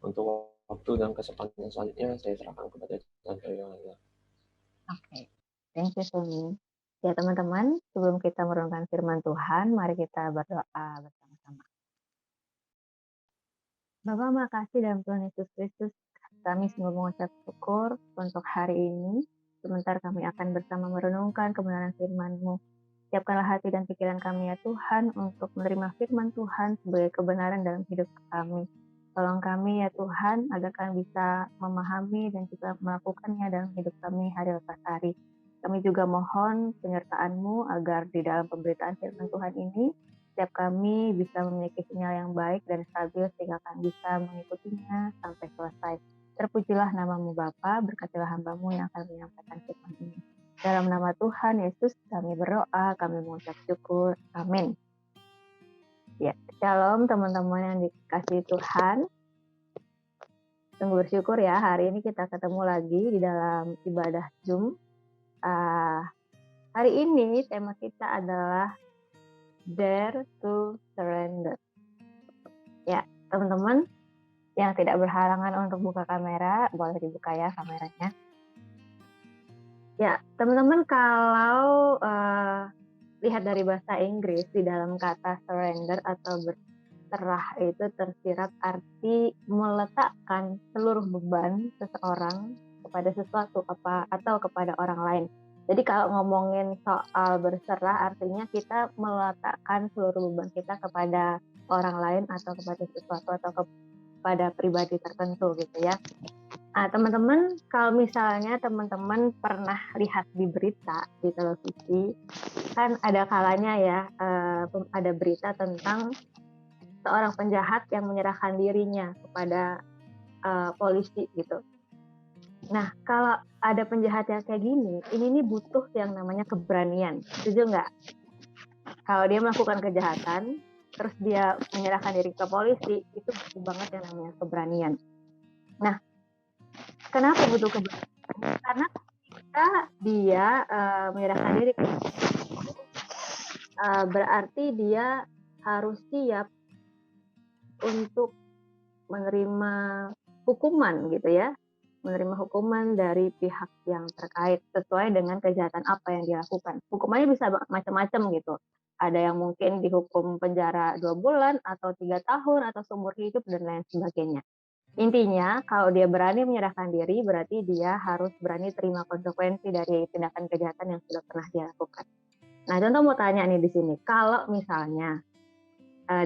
Untuk waktu dan kesempatan selanjutnya saya serahkan kepada Tante Yolanda. Oke, thank you Sumi. Ya teman-teman, sebelum kita merenungkan firman Tuhan, mari kita berdoa bersama-sama. Bapa, makasih dalam Tuhan Yesus Kristus, kami semua mengucap syukur untuk hari ini. Sebentar kami akan bersama merenungkan kebenaran firman-Mu. Siapkanlah hati dan pikiran kami ya Tuhan untuk menerima firman Tuhan sebagai kebenaran dalam hidup kami. Tolong kami ya Tuhan agar kami bisa memahami dan juga melakukannya dalam hidup kami hari lepas hari. Kami juga mohon penyertaan-Mu agar di dalam pemberitaan firman Tuhan ini setiap kami bisa memiliki sinyal yang baik dan stabil sehingga kami bisa mengikutinya sampai selesai. Terpujilah nama-Mu Bapa, berkatilah hamba-Mu yang akan menyampaikan firman ini. Dalam nama Tuhan Yesus kami berdoa, kami mengucap syukur. Amin. Ya, shalom teman-teman yang dikasihi Tuhan. Sungguh bersyukur ya, hari ini kita ketemu lagi di dalam ibadah Zoom. Hari ini tema kita adalah Dare to Surrender. Ya, teman-teman yang tidak berhalangan untuk buka kamera, boleh dibuka ya kameranya. Ya, teman-teman kalau lihat dari bahasa Inggris di dalam kata surrender atau berserah itu tersirat arti meletakkan seluruh beban seseorang kepada sesuatu atau kepada orang lain. Jadi kalau ngomongin soal berserah artinya kita meletakkan seluruh beban kita kepada orang lain atau kepada sesuatu atau kepada pribadi tertentu gitu ya. Nah, teman-teman, kalau misalnya teman-teman pernah lihat di berita di televisi, kan ada kalanya ya ada berita tentang seorang penjahat yang menyerahkan dirinya kepada polisi gitu. Nah, kalau ada penjahat yang kayak gini, ini nih butuh yang namanya keberanian. Setuju nggak? Kalau dia melakukan kejahatan, terus dia menyerahkan diri ke polisi, itu butuh banget yang namanya keberanian. Nah, kenapa butuh keberanian? Karena ketika dia menyerahkan diri ke berarti dia harus siap untuk menerima hukuman gitu ya, menerima hukuman dari pihak yang terkait sesuai dengan kejahatan apa yang dia lakukan. Hukumannya bisa macam-macam gitu. Ada yang mungkin dihukum penjara 2 bulan atau 3 tahun atau seumur hidup dan lain sebagainya. Intinya kalau dia berani menyerahkan diri berarti dia harus berani terima konsekuensi dari tindakan kejahatan yang sudah pernah dia lakukan. Nah, contoh mau tanya nih di sini, kalau misalnya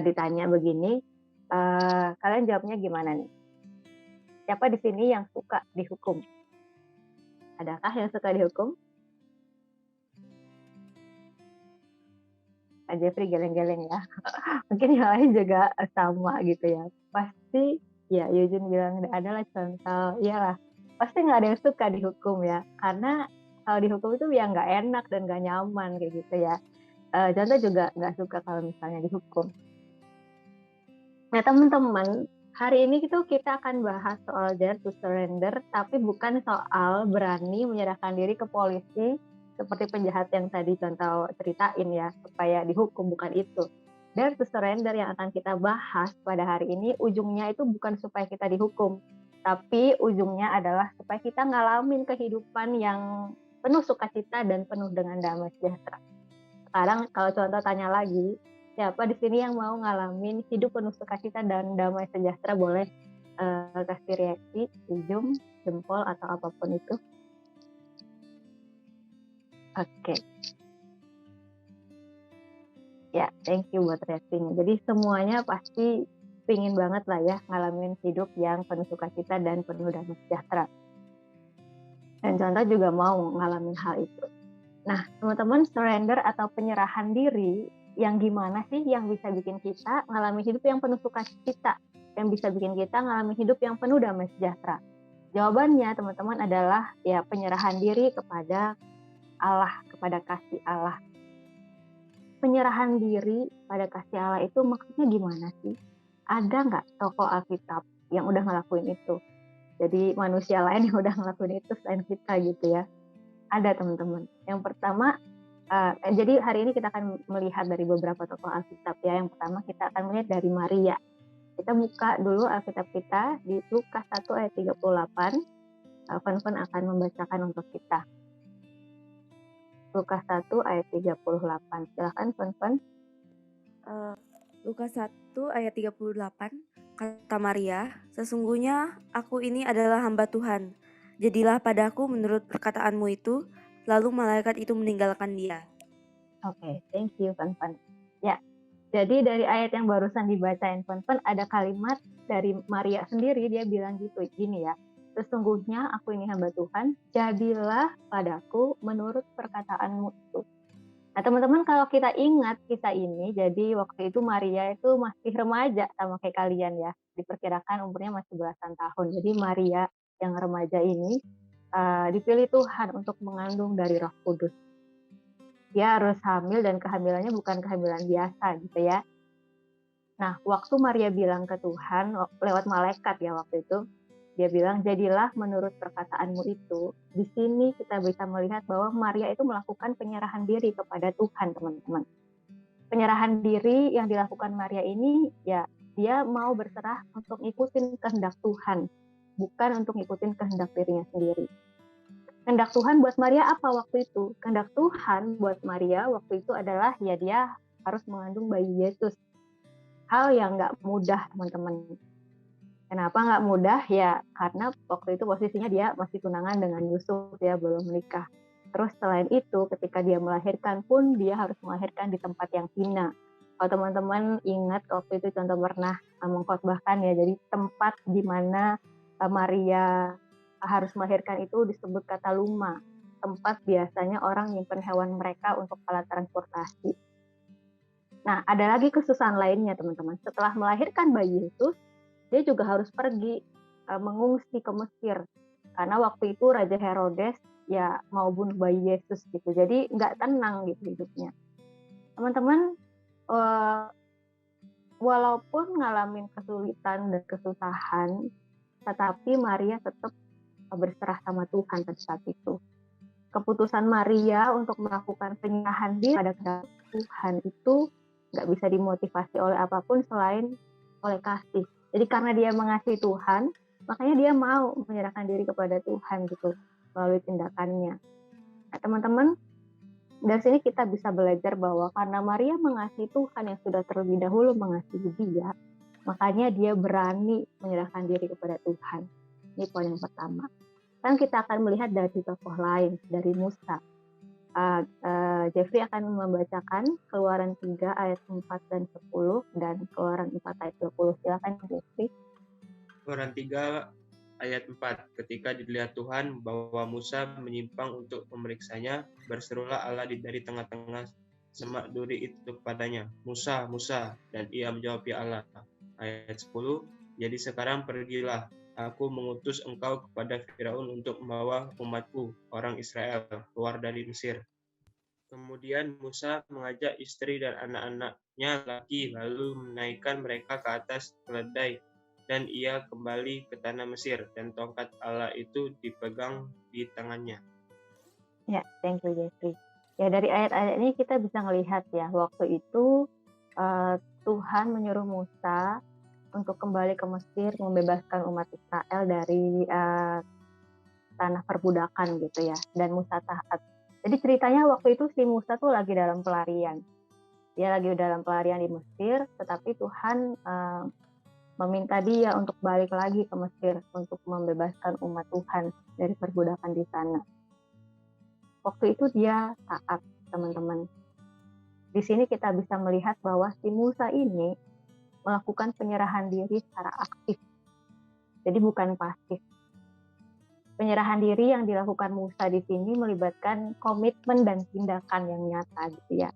ditanya begini, kalian jawabnya gimana nih? Siapa di sini yang suka dihukum? Adakah yang suka dihukum? Pak Jeffrey geleng-geleng ya. Mungkin yang lain juga sama gitu ya. Pasti ya Yujin bilang adalah contoh, iyalah. Pasti nggak ada yang suka dihukum ya. Karena kalau dihukum itu ya nggak enak dan nggak nyaman kayak gitu ya. Contoh juga nggak suka kalau misalnya dihukum. Nah teman-teman, hari ini kita akan bahas soal dare to surrender, tapi bukan soal berani menyerahkan diri ke polisi seperti penjahat yang tadi contoh ceritain ya, supaya dihukum, bukan itu. Dare to surrender yang akan kita bahas pada hari ini, ujungnya itu bukan supaya kita dihukum, tapi ujungnya adalah supaya kita ngalamin kehidupan yang penuh sukacita dan penuh dengan damai sejahtera. Sekarang kalau contoh tanya lagi, siapa di sini yang mau ngalamin hidup penuh sukacita dan damai sejahtera? Boleh kasih reaksi, ujung, jempol atau apapun itu. Oke. Ya, thank you buat reaksinya. Jadi semuanya pasti pingin banget lah ya ngalamin hidup yang penuh sukacita dan penuh damai sejahtera. Dan contoh juga mau ngalamin hal itu. Nah, teman-teman, surrender atau penyerahan diri yang gimana sih yang bisa bikin kita ngalamin hidup yang penuh sukacita, yang bisa bikin kita ngalamin hidup yang penuh damai sejahtera? Jawabannya, teman-teman, adalah ya penyerahan diri kepada Allah, kepada kasih Allah. Penyerahan diri pada kasih Allah itu maksudnya gimana sih? Ada nggak tokoh Alkitab yang udah ngelakuin itu? Jadi manusia lain yang udah ngelakuin itu selain kita gitu ya? Ada teman-teman. Yang pertama, jadi hari ini kita akan melihat dari beberapa tokoh Alkitab ya. Yang pertama kita akan melihat dari Maria. Kita buka dulu Alkitab kita di Lukas 1 ayat 38. Fun akan membacakan untuk kita. Lukas 1 ayat 38. Silakan Fun. Lukas 1 ayat 38, kata Maria, "Sesungguhnya aku ini adalah hamba Tuhan. Jadilah padaku menurut perkataanmu itu." Lalu malaikat itu meninggalkan dia. Oke, thank you Fun. Ya, jadi dari ayat yang barusan dibacain Fun, ada kalimat dari Maria sendiri, dia bilang gitu, gini ya. "Sesungguhnya aku ini hamba Tuhan, jadilah padaku menurut perkataanmu itu." Nah teman-teman, kalau kita ingat kisah ini, jadi waktu itu Maria itu masih remaja sama kayak kalian ya. Diperkirakan umurnya masih belasan tahun. Jadi Maria yang remaja ini dipilih Tuhan untuk mengandung dari Roh Kudus. Dia harus hamil dan kehamilannya bukan kehamilan biasa gitu ya. Nah, waktu Maria bilang ke Tuhan lewat malaikat ya waktu itu, dia bilang, "Jadilah menurut perkataanmu itu." Di sini kita bisa melihat bahwa Maria itu melakukan penyerahan diri kepada Tuhan, teman-teman. Penyerahan diri yang dilakukan Maria ini, ya dia mau berserah untuk ngikutin kehendak Tuhan, bukan untuk ngikutin kehendak dirinya sendiri. Kehendak Tuhan buat Maria apa waktu itu? Kehendak Tuhan buat Maria waktu itu adalah ya dia harus mengandung bayi Yesus. Hal yang nggak mudah, teman-teman. Kenapa nggak mudah? Ya karena waktu itu posisinya dia masih tunangan dengan Yusuf, ya belum menikah. Terus selain itu, ketika dia melahirkan pun dia harus melahirkan di tempat yang hina. Kalau teman-teman ingat waktu itu contoh pernah mengkhotbahkan ya, jadi tempat di mana Maria harus melahirkan itu disebut kata luma. Tempat biasanya orang nyimpen hewan mereka untuk alat transportasi. Nah, ada lagi kesusahan lainnya teman-teman. Setelah melahirkan bayi Yesus, dia juga harus pergi mengungsi ke Mesir. Karena waktu itu Raja Herodes ya mau bunuh bayi Yesus gitu. Jadi nggak tenang gitu hidupnya. Teman-teman, walaupun ngalamin kesulitan dan kesusahan, tetapi Maria tetap berserah sama Tuhan pada saat itu. Keputusan Maria untuk melakukan penyerahan diri pada kehendak Tuhan itu nggak bisa dimotivasi oleh apapun selain oleh kasih. Jadi karena dia mengasihi Tuhan, makanya dia mau menyerahkan diri kepada Tuhan gitu melalui tindakannya. Nah, teman-teman, dari sini kita bisa belajar bahwa karena Maria mengasihi Tuhan yang sudah terlebih dahulu mengasihi dia, makanya dia berani menyerahkan diri kepada Tuhan. Ini poin yang pertama. Kan kita akan melihat dari tokoh lain, dari Musa. Jeffrey akan membacakan Keluaran 3 ayat 4 dan 10 dan Keluaran 4 ayat 20. Silakan Jeffrey. Keluaran 3 ayat 4. Ketika dilihat Tuhan bahwa Musa menyimpang untuk memeriksanya, berserulah Allah dari tengah-tengah semak duri itu kepadanya, "Musa, Musa." Dan ia menjawab, "Ya Allah." Ayat 10. Jadi sekarang pergilah, aku mengutus engkau kepada Firaun untuk membawa umatku, orang Israel, keluar dari Mesir. Kemudian Musa mengajak istri dan anak-anaknya laki, lalu menaikkan mereka ke atas keledai, dan ia kembali ke tanah Mesir, dan tongkat Allah itu dipegang di tangannya. Ya, thank you Jeffrey. Ya dari ayat-ayat ini kita bisa melihat ya, waktu itu Tuhan menyuruh Musa untuk kembali ke Mesir, membebaskan umat Israel dari tanah perbudakan gitu ya, dan Musa taat. Jadi ceritanya waktu itu si Musa tuh lagi dalam pelarian. Dia lagi dalam pelarian di Mesir, tetapi Tuhan meminta dia untuk balik lagi ke Mesir untuk membebaskan umat Tuhan dari perbudakan di sana. Waktu itu dia taat, teman-teman. Di sini kita bisa melihat bahwa si Musa ini melakukan penyerahan diri secara aktif. Jadi bukan pasif. Penyerahan diri yang dilakukan Musa di sini melibatkan komitmen dan tindakan yang nyata gitu ya.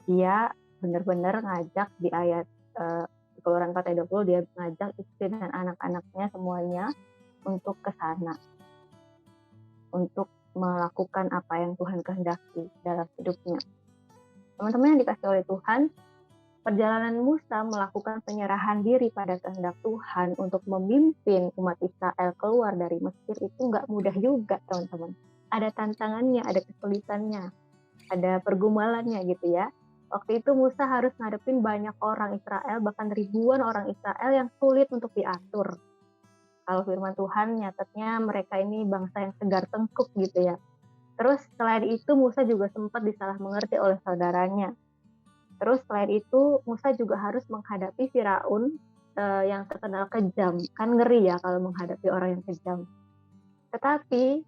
Dia benar-benar ngajak di ayat Keluaran 4 ayat 20, dia ngajak istri dan anak-anaknya semuanya untuk ke sana. Untuk melakukan apa yang Tuhan kehendaki dalam hidupnya. Teman-teman yang dikasih oleh Tuhan, perjalanan Musa melakukan penyerahan diri pada kehendak Tuhan untuk memimpin umat Israel keluar dari Mesir itu nggak mudah juga, teman-teman. Ada tantangannya, ada kesulitannya, ada pergumulannya gitu ya. Waktu itu Musa harus ngadepin banyak orang Israel, bahkan ribuan orang Israel yang sulit untuk diatur. Kalau firman Tuhan nyatetnya mereka ini bangsa yang segar tengkuk gitu ya. Terus selain itu Musa juga sempat disalah mengerti oleh saudaranya. Terus selain itu Musa juga harus menghadapi Firaun yang terkenal kejam. Kan ngeri ya kalau menghadapi orang yang kejam. Tetapi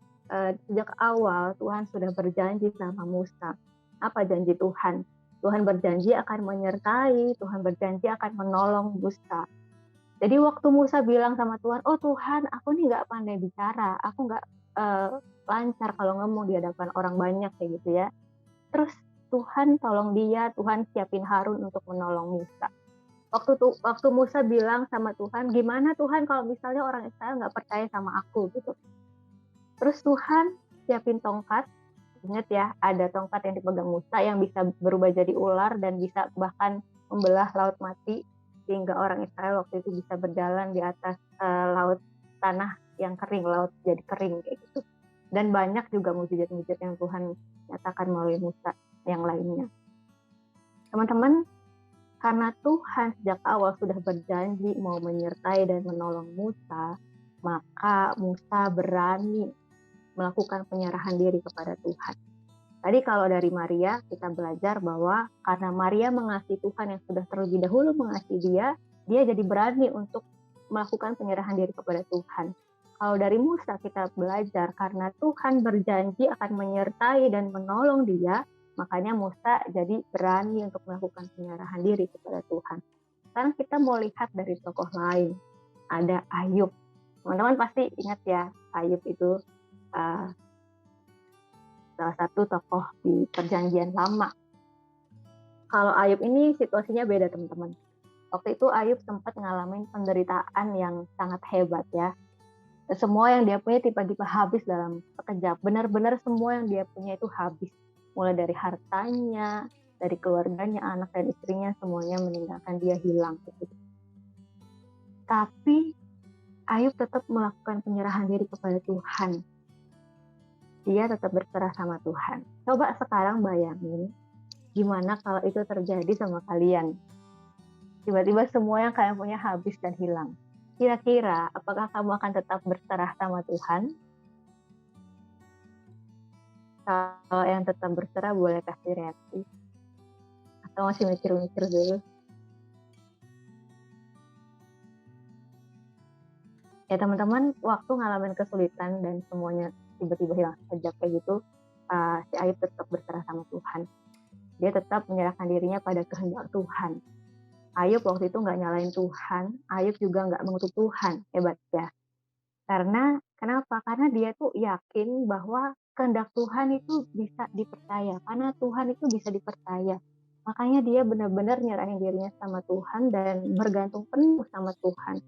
sejak awal Tuhan sudah berjanji sama Musa. Apa janji Tuhan? Tuhan berjanji akan menyertai, Tuhan berjanji akan menolong Musa. Jadi waktu Musa bilang sama Tuhan, oh Tuhan, aku nih nggak pandai bicara, aku nggak lancar kalau ngomong di hadapan orang banyak kayak gitu ya. Terus Tuhan tolong dia, Tuhan siapin Harun untuk menolong Musa. Waktu Musa bilang sama Tuhan, gimana Tuhan kalau misalnya orang Israel nggak percaya sama aku gitu. Terus Tuhan siapin tongkat, ingat ya, ada tongkat yang dipegang Musa yang bisa berubah jadi ular dan bisa bahkan membelah laut mati, sehingga orang Israel waktu itu bisa berjalan di atas laut tanah yang kering, laut jadi kering kayak gitu. Dan banyak juga mujizat-mujizat yang Tuhan nyatakan melalui Musa yang lainnya. Teman-teman, karena Tuhan sejak awal sudah berjanji mau menyertai dan menolong Musa, maka Musa berani melakukan penyerahan diri kepada Tuhan. Tadi kalau dari Maria, kita belajar bahwa karena Maria mengasihi Tuhan yang sudah terlebih dahulu mengasihi dia jadi berani untuk melakukan penyerahan diri kepada Tuhan. Kalau dari Musa kita belajar karena Tuhan berjanji akan menyertai dan menolong dia, makanya Musa jadi berani untuk melakukan penyerahan diri kepada Tuhan. Sekarang kita mau lihat dari tokoh lain. Ada Ayub. Teman-teman pasti ingat ya, Ayub itu salah satu tokoh di Perjanjian Lama. Kalau Ayub ini situasinya beda teman-teman. Waktu itu Ayub sempat ngalamin penderitaan yang sangat hebat ya. Semua yang dia punya tiba-tiba habis dalam sekejap. Benar-benar semua yang dia punya itu habis. Mulai dari hartanya, dari keluarganya, anak dan istrinya, semuanya meninggalkan dia, hilang. Tapi Ayub tetap melakukan penyerahan diri kepada Tuhan. Dia tetap berserah sama Tuhan. Coba sekarang bayangin, gimana kalau itu terjadi sama kalian? Tiba-tiba semua yang kalian punya habis dan hilang. Kira-kira, apakah kamu akan tetap berserah sama Tuhan? Kalau yang tetap berserah boleh kasih reaksi. Atau masih mikir-mikir dulu? Ya teman-teman, waktu ngalamin kesulitan dan semuanya tiba-tiba hilang sekejap kayak gitu, si Ayub tetap berserah sama Tuhan. Dia tetap menyerahkan dirinya pada kehendak Tuhan. Ayub waktu itu nggak nyalain Tuhan, Ayub juga nggak mengutuk Tuhan, hebat ya. Kenapa? Karena dia tuh yakin bahwa kehendak Tuhan itu bisa dipercaya, karena Tuhan itu bisa dipercaya. Makanya dia benar-benar nyerahin dirinya sama Tuhan dan bergantung penuh sama Tuhan.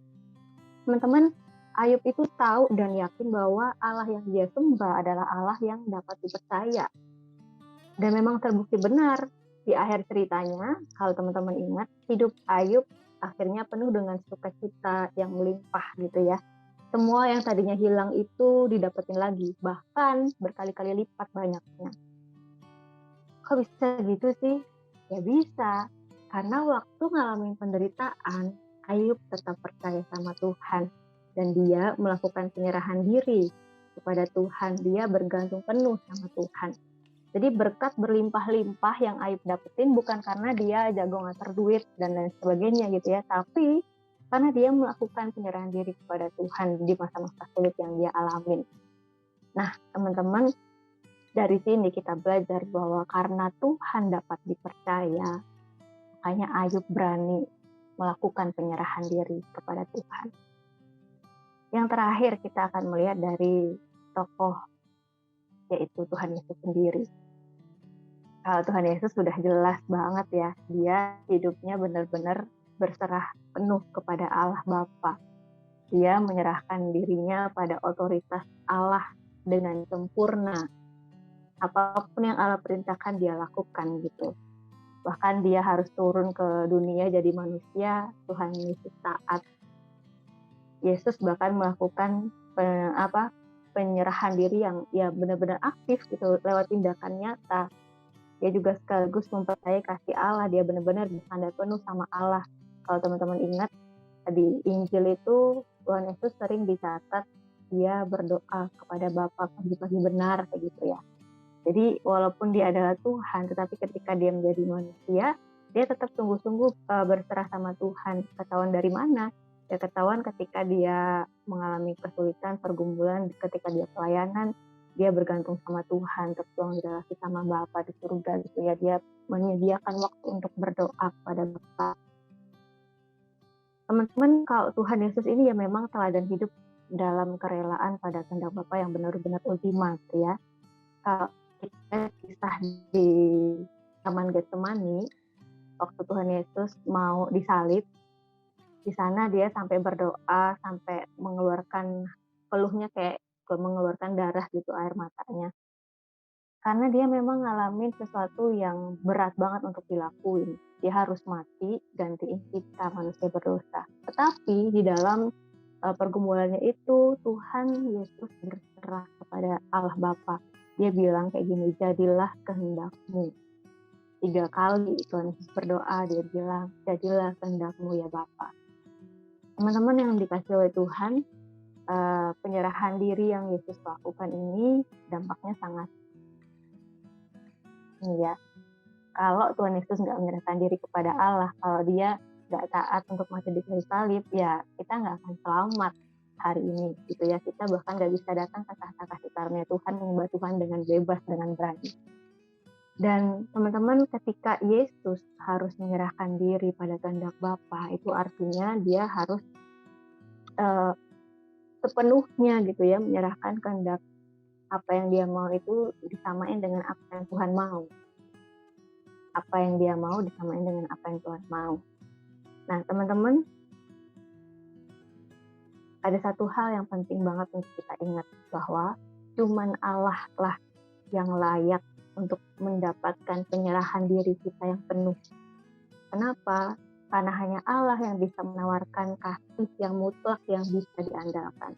Teman-teman, Ayub itu tahu dan yakin bahwa Allah yang dia sembah adalah Allah yang dapat dipercaya. Dan memang terbukti benar. Di akhir ceritanya, kalau teman-teman ingat, hidup Ayub akhirnya penuh dengan sukacita yang melimpah gitu ya. Semua yang tadinya hilang itu didapetin lagi, bahkan berkali-kali lipat banyaknya. Kok bisa gitu sih? Ya bisa, karena waktu ngalamin penderitaan, Ayub tetap percaya sama Tuhan. Dan dia melakukan penyerahan diri kepada Tuhan. Dia bergantung penuh sama Tuhan. Jadi berkat berlimpah-limpah yang Ayub dapetin bukan karena dia jago ngatur duit dan lain sebagainya gitu ya. Tapi karena dia melakukan penyerahan diri kepada Tuhan di masa-masa sulit yang dia alamin. Nah teman-teman, dari sini kita belajar bahwa karena Tuhan dapat dipercaya, makanya Ayub berani melakukan penyerahan diri kepada Tuhan. Yang terakhir kita akan melihat dari tokoh, yaitu Tuhan Yesus sendiri. Kalau Tuhan Yesus sudah jelas banget ya, dia hidupnya benar-benar berserah penuh kepada Allah Bapa. Dia menyerahkan dirinya pada otoritas Allah dengan sempurna. Apapun yang Allah perintahkan dia lakukan gitu. Bahkan dia harus turun ke dunia jadi manusia, Tuhan Yesus taat. Yesus bahkan melakukan penyerahan diri yang ya benar-benar aktif gitu lewat tindakan nyata. Dia juga sekaligus mempercayai kasih Allah. Dia benar-benar bersandar penuh sama Allah. Kalau teman-teman ingat, di Injil itu Tuhan Yesus sering dicatat dia berdoa kepada Bapa pagi-pagi benar kayak gitu ya. Jadi walaupun dia adalah Tuhan, tetapi ketika dia menjadi manusia, dia tetap sungguh-sungguh berserah sama Tuhan. Ketahuan dari mana? Ya ketahuan ketika dia mengalami kesulitan, pergumulan, ketika dia pelayanan, dia bergantung sama Tuhan, tertuang di relasi sama Bapa di surga gitu ya. Dia menyediakan waktu untuk berdoa kepada Bapa. Teman-teman, kalau Tuhan Yesus ini ya memang teladan hidup dalam kerelaan pada kehendak Bapa yang benar-benar ultimat ya. Kalau kita kisah di Taman Getsemani, waktu Tuhan Yesus mau disalib, di sana dia sampai berdoa, sampai mengeluarkan peluhnya kayak mengeluarkan darah gitu, air matanya. Karena dia memang ngalamin sesuatu yang berat banget untuk dilakuin. Dia harus mati, gantiin kita manusia berdosa. Tetapi di dalam pergumulannya itu, Tuhan Yesus berserah kepada Allah Bapa. Dia bilang kayak gini, jadilah kehendakmu. 3 kali Tuhan Yesus berdoa, dia bilang, jadilah kehendakmu ya Bapa. Teman-teman yang dikasih oleh Tuhan, penyerahan diri yang Yesus lakukan ini dampaknya sangat ini ya. Kalau Tuhan Yesus nggak menyerahkan diri kepada Allah, kalau dia nggak taat untuk mati di kayu salib, ya kita nggak akan selamat hari ini gitu ya. Kita bahkan nggak bisa datang ke tahta kasih karunia Tuhan, menyembah Tuhan dengan bebas, dengan berani. Dan teman-teman, ketika Yesus harus menyerahkan diri pada kehendak Bapa, itu artinya dia harus sepenuhnya gitu ya, menyerahkan kehendak apa yang dia mau itu disamain dengan apa yang Tuhan mau. Apa yang dia mau disamain dengan apa yang Tuhan mau. Nah, teman-teman, ada satu hal yang penting banget untuk kita ingat, bahwa cuman Allah lah yang layak untuk mendapatkan penyerahan diri kita yang penuh. Kenapa? Karena hanya Allah yang bisa menawarkan kasih yang mutlak yang bisa diandalkan.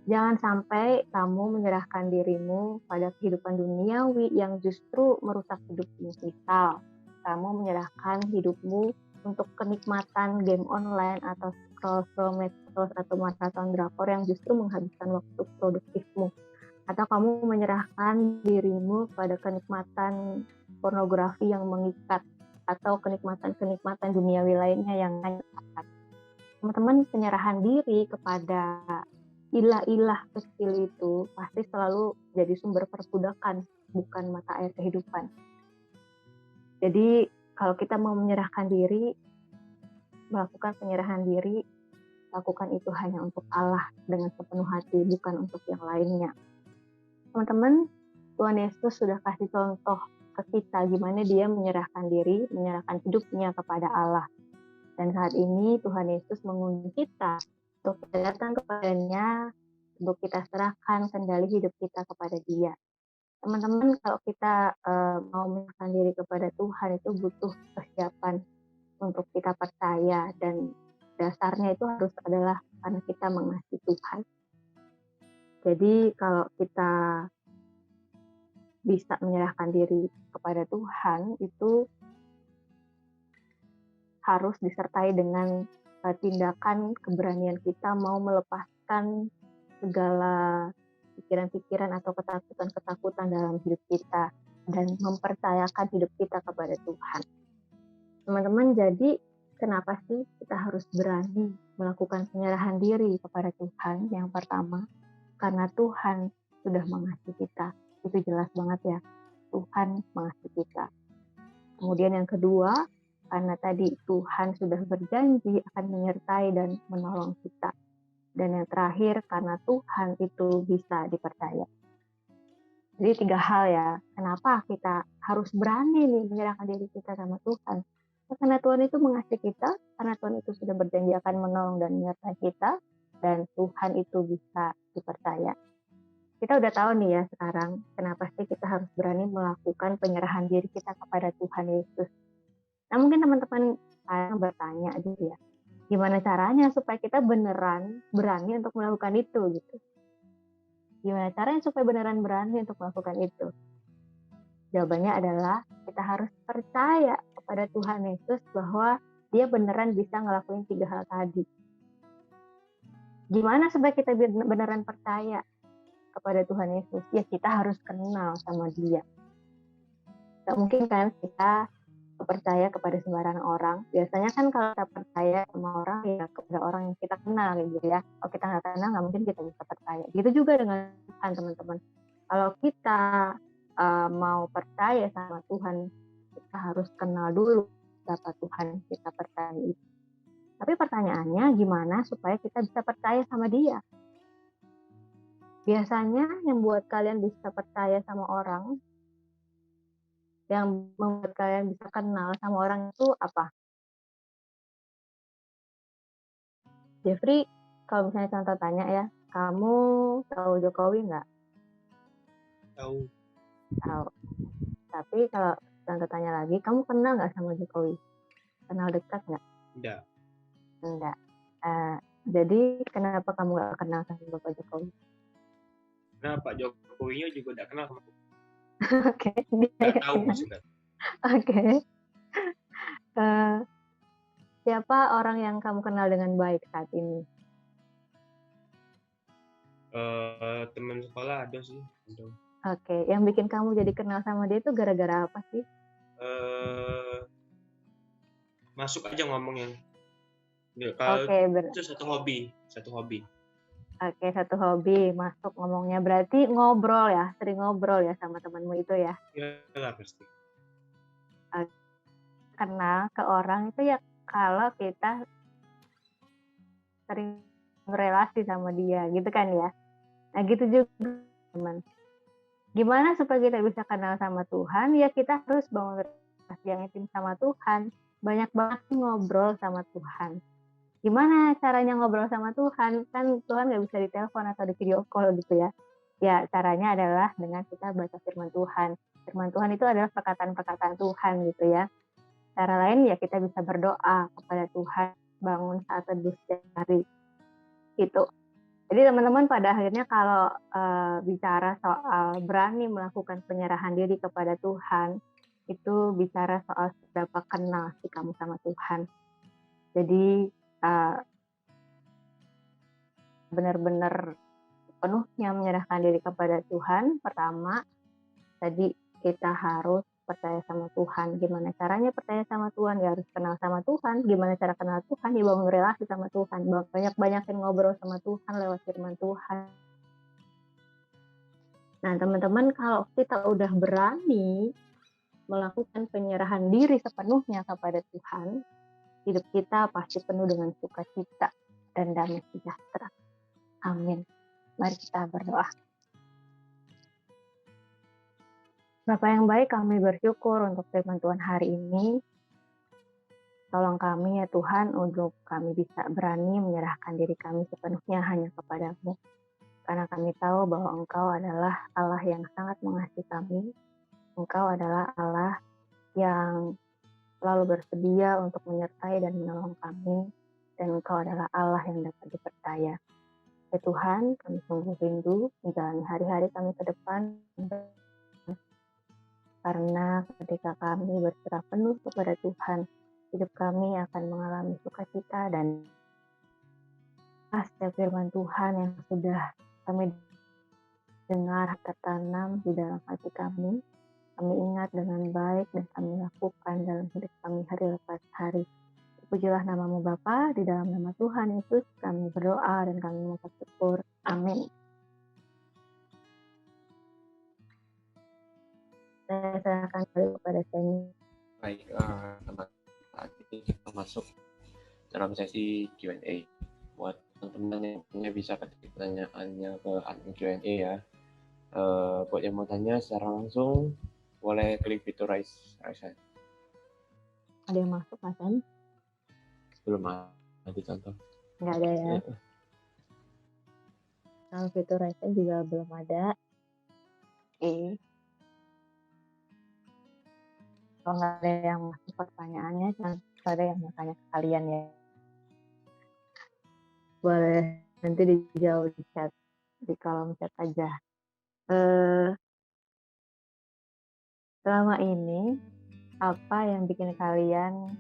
Jangan sampai kamu menyerahkan dirimu pada kehidupan duniawi yang justru merusak hidupmu. Misal, kamu menyerahkan hidupmu untuk kenikmatan game online atau scroll medsos atau maraton drakor yang justru menghabiskan waktu produktifmu. Atau kamu menyerahkan dirimu pada kenikmatan pornografi yang mengikat atau kenikmatan-kenikmatan duniawi lainnya yang hanya sesaat. Teman-teman, penyerahan diri kepada ilah-ilah kecil itu pasti selalu jadi sumber perbudakan, bukan mata air kehidupan. Jadi kalau kita mau menyerahkan diri, melakukan penyerahan diri, lakukan itu hanya untuk Allah dengan sepenuh hati, bukan untuk yang lainnya. Teman-teman, Tuhan Yesus sudah kasih contoh ke kita gimana dia menyerahkan diri, menyerahkan hidupnya kepada Allah. Dan saat ini Tuhan Yesus mengundang kita untuk kita datang kepadanya, untuk kita serahkan kendali hidup kita kepada Dia. Teman-teman, kalau kita mau menyerahkan diri kepada Tuhan, itu butuh persiapan untuk kita percaya, dan dasarnya itu harus adalah karena kita mengasihi Tuhan. Jadi kalau kita bisa menyerahkan diri kepada Tuhan, itu harus disertai dengan tindakan keberanian kita mau melepaskan segala pikiran-pikiran atau ketakutan-ketakutan dalam hidup kita dan mempercayakan hidup kita kepada Tuhan. Teman-teman, jadi kenapa sih kita harus berani melakukan penyerahan diri kepada Tuhan? Yang pertama, karena Tuhan sudah mengasihi kita. Itu jelas banget ya, Tuhan mengasihi kita. Kemudian yang kedua, karena tadi Tuhan sudah berjanji akan menyertai dan menolong kita. Dan yang terakhir, karena Tuhan itu bisa dipercaya. Jadi 3 hal ya, kenapa kita harus berani nih menyerahkan diri kita sama Tuhan. Karena Tuhan itu mengasihi kita, karena Tuhan itu sudah berjanji akan menolong dan menyertai kita, dan Tuhan itu bisa dipercaya. Kita udah tahu nih ya sekarang, kenapa sih kita harus berani melakukan penyerahan diri kita kepada Tuhan Yesus. Nah, mungkin teman-teman sekarang bertanya gitu ya, gimana caranya supaya kita beneran berani untuk melakukan itu gitu? Gimana caranya supaya beneran berani untuk melakukan itu? Jawabannya adalah kita harus percaya kepada Tuhan Yesus bahwa dia beneran bisa ngelakuin 3 hal tadi. Gimana supaya kita beneran percaya kepada Tuhan Yesus? Ya kita harus kenal sama dia. Gak mungkin kan kita percaya kepada sembarangan orang. Biasanya kan kalau kita percaya sama orang ya kepada orang yang kita kenal gitu ya. Kalau kita nggak kenal nggak mungkin kita bisa percaya. Gitu juga dengan Tuhan teman-teman. Kalau kita mau percaya sama Tuhan, kita harus kenal dulu siapa Tuhan yang kita percaya itu. Tapi pertanyaannya gimana supaya kita bisa percaya sama dia? Biasanya yang buat kalian bisa percaya sama orang, yang membuat kalian bisa kenal sama orang itu apa? Jeffrey, kalau misalnya contoh tanya ya, kamu tahu Jokowi nggak? Tahu. Tahu. Tapi kalau contoh tanya lagi, kamu kenal nggak sama Jokowi? Kenal dekat nggak? Tidak. Enggak. Jadi kenapa kamu nggak kenal sama Bapak Jokowi? Nah, Pak Jokowinya juga tidak kenal sama aku. Oke, Tidak tahu maksudnya. Oke. Siapa orang yang kamu kenal dengan baik saat ini? Teman sekolah ada sih. Ada. Oke, yang bikin kamu jadi kenal sama dia itu gara-gara apa sih? Masuk aja ngomongnya. Kalau Oke, itu satu hobi. Oke, satu hobi masuk ngomongnya. Berarti ngobrol ya, sering ngobrol ya sama temanmu itu ya. Iyalah pasti. Kenal ke orang itu ya kalau kita sering berelasi sama dia, gitu kan ya. Nah, gitu juga teman. Gimana supaya kita bisa kenal sama Tuhan? Ya kita harus bangun relasi yang intim sama Tuhan. Banyak banget ngobrol sama Tuhan. Gimana caranya ngobrol sama Tuhan? Kan Tuhan nggak bisa ditelepon atau di video call gitu ya. Ya caranya adalah dengan kita baca firman Tuhan. Firman Tuhan itu adalah perkataan-perkataan Tuhan gitu ya. Cara lain ya kita bisa berdoa kepada Tuhan, bangun saat teduh setiap hari. Itu. Jadi teman-teman pada akhirnya kalau bicara soal berani melakukan penyerahan diri kepada Tuhan, itu bicara soal seberapa kenal sih kamu sama Tuhan. Jadi benar-benar penuhnya menyerahkan diri kepada Tuhan. Pertama, tadi kita harus percaya sama Tuhan. Gimana caranya percaya sama Tuhan? Ya harus kenal sama Tuhan. Gimana cara kenal Tuhan? Ya bangun relasi sama Tuhan. Banyak-banyakin ngobrol sama Tuhan lewat firman Tuhan. Nah, teman-teman, kalau kita udah berani melakukan penyerahan diri sepenuhnya kepada Tuhan, hidup kita pasti penuh dengan sukacita dan damai sejahtera. Amin. Mari kita berdoa. Bapa yang baik, kami bersyukur untuk firman Tuhan hari ini. Tolong kami ya Tuhan untuk kami bisa berani menyerahkan diri kami sepenuhnya hanya kepadamu. Karena kami tahu bahwa Engkau adalah Allah yang sangat mengasihi kami. Engkau adalah Allah yang selalu bersedia untuk menyertai dan menolong kami. Dan Engkau adalah Allah yang dapat dipercaya. Ya Tuhan, kami sungguh rindu menjalani hari-hari kami ke depan. Karena ketika kami berserah penuh kepada Tuhan, hidup kami akan mengalami sukacita dan setiap firman Tuhan yang sudah kami dengar tertanam di dalam hati kami ingat dengan baik dan kami lakukan dalam hidup kami hari lepas hari. Pujilah namamu Bapa, di dalam nama Tuhan Yesus kami berdoa dan kami mengucap syukur. Amin. Saya serahkan kepada Seni. Baik, teman saat ini kita masuk dalam sesi Q&A. Buat teman-teman yang bisa ketik pertanyaannya ke admin Q&A ya. Buat yang mau tanya secara langsung, boleh klik fitur raise hand. Ada yang masuk, Mas Seni? Belum ada contoh. Nggak ada ya. Kalau fitur raise hand juga belum ada. Oke. Kalau nggak ada yang masuk pertanyaannya, ada yang mau tanya ke kalian ya. Boleh nanti dijawab di chat, di kolom chat aja. selama ini apa yang bikin kalian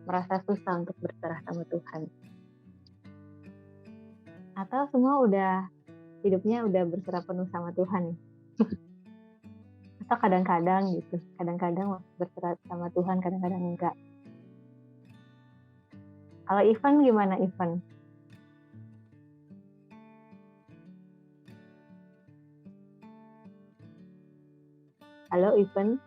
merasa susah untuk berserah sama Tuhan? Atau semua hidupnya udah berserah penuh sama Tuhan? Atau kadang-kadang gitu, kadang-kadang berserah sama Tuhan, kadang-kadang enggak. Kalau Ivan gimana, Ivan? Halo, Ivan?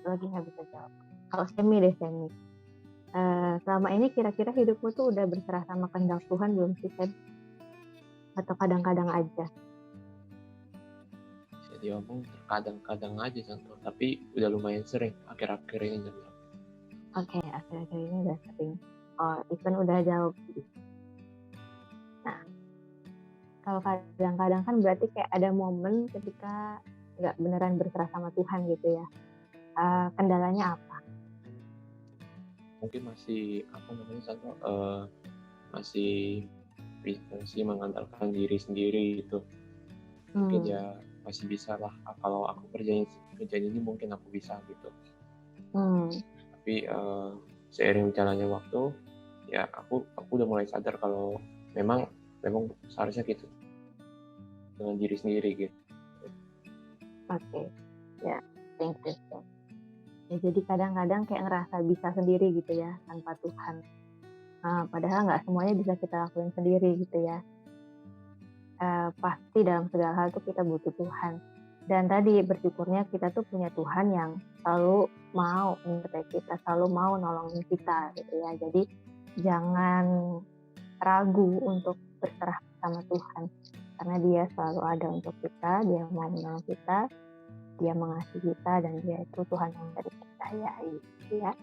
Lagi nggak bisa jawab. Kalau Semi deh, Semi. Selama ini kira-kira hidupmu tuh udah berserah sama kehendak Tuhan belum sih, Sem? Atau kadang-kadang aja? Jadi ngomong kadang-kadang aja contoh, tapi udah lumayan sering akhir-akhir ini contoh. Oke, akhir-akhir ini udah sering. Oh, Ivan udah jawab. Nah, kalau kadang-kadang kan berarti kayak ada momen ketika nggak beneran berserah sama Tuhan gitu ya. Kendalanya apa? Mungkin masih contoh masih mengandalkan diri sendiri gitu. Mungkin ya masih bisa lah, kalau aku kerjain ini mungkin aku bisa gitu. Tapi seiring jalannya waktu ya aku udah mulai sadar kalau memang seharusnya gitu dengan diri sendiri gitu. Oke. Ya, thank you. Ya, jadi kadang-kadang kayak ngerasa bisa sendiri gitu ya tanpa Tuhan. Padahal nggak semuanya bisa kita lakuin sendiri gitu ya. Pasti dalam segala hal tuh kita butuh Tuhan. Dan tadi bersyukurnya kita tuh punya Tuhan yang selalu mau menyertai kita, selalu mau nolongin kita gitu ya. Jadi jangan ragu untuk berserah sama Tuhan, karena Dia selalu ada untuk kita, Dia mau menolong kita, Dia mengasihi kita, dan Dia itu Tuhan yang dari percaya gitu ya.